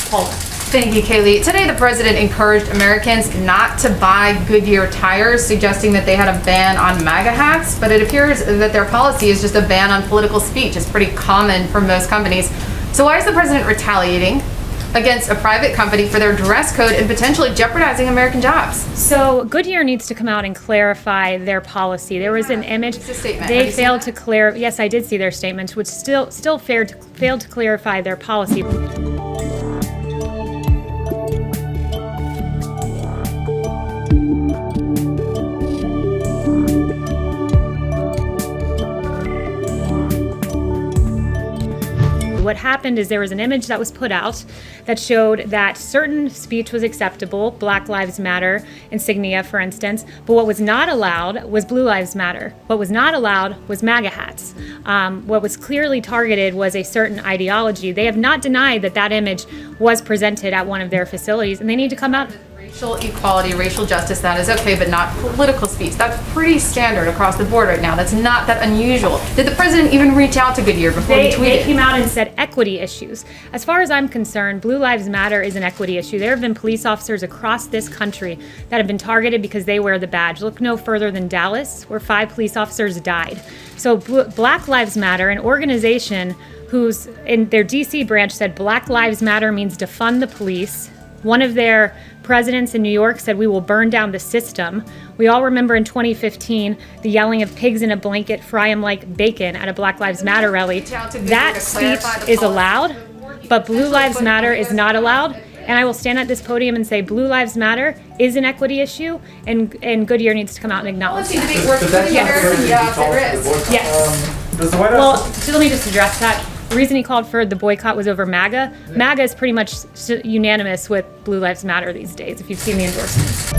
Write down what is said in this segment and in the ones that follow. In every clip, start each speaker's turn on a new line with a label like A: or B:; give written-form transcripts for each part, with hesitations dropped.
A: Paula.
B: Thank you, Kayleigh. Today, the president encouraged Americans not to buy Goodyear tires, suggesting that they had a ban on MAGA hats, but it appears that their policy is just a ban on political speech. It's pretty common for most companies. So why is the president retaliating against a private company for their dress code and potentially jeopardizing American jobs?
A: So Goodyear needs to come out and clarify their policy. There was an image.
B: It's a statement.
A: They failed to clarify. Yes, I did see their statements, which still failed to clarify their policy. What happened is there was an image that was put out that showed that certain speech was acceptable, Black Lives Matter insignia, for instance, but what was not allowed was Blue Lives Matter. What was not allowed was MAGA hats. What was clearly targeted was a certain ideology. They have not denied that that image was presented at one of their facilities, and they need to come out.
B: Racial equality, racial justice, that is okay, but not political speech. That's pretty standard across the board right now. That's not that unusual. Did the president even reach out to Goodyear before he tweeted?
A: They came out and said equity issues. As far as I'm concerned, Blue Lives Matter is an equity issue. There have been police officers across this country that have been targeted because they wear the badge. Look no further than Dallas, where 5 police officers died. So Black Lives Matter, an organization whose in their DC branch said Black Lives Matter means defund the police. One of their presidents in New York said, "We will burn down the system." We all remember in 2015 the yelling of "pigs in a blanket, fry 'em like bacon" at a Black Lives Matter rally. That speech is allowed, but Blue Lives Matter is not allowed. And I will stand at this podium and say Blue Lives Matter is an equity issue, and Goodyear needs to come out and acknowledge that.
B: We're putting American jobs at risk.
A: Yes.
C: Does the White
A: Well,
C: House...
A: so let me just address that. The reason he called for the boycott was over MAGA. MAGA is pretty much unanimous with Blue Lives Matter these days, if you've seen the endorsements.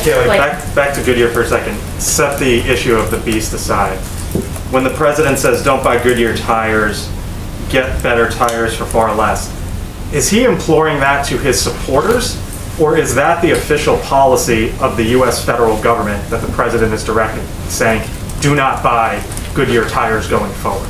C: Kayleigh,
A: Like-
C: back to Goodyear for a second. Set the issue of the beast aside. When the president says don't buy Goodyear tires, get better tires for far less, is he imploring that to his supporters, or is that the official policy of the U.S. federal government that the president is directing, saying do not buy Goodyear tires going forward?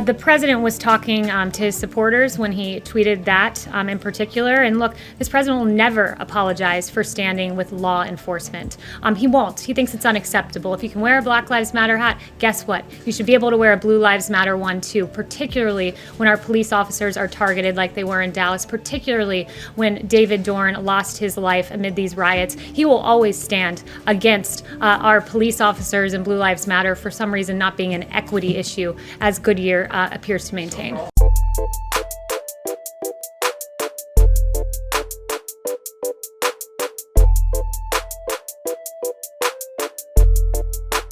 A: The president was talking to his supporters when he tweeted that in particular. And look, this president will never apologize for standing with law enforcement. He won't. He thinks it's unacceptable. If you can wear a Black Lives Matter hat, guess what? You should be able to wear a Blue Lives Matter one too, particularly when our police officers are targeted like they were in Dallas, particularly when David Dorn lost his life amid these riots. He will always stand against our police officers and Blue Lives Matter for some reason not being an equity issue, as Goodyear appears to maintain.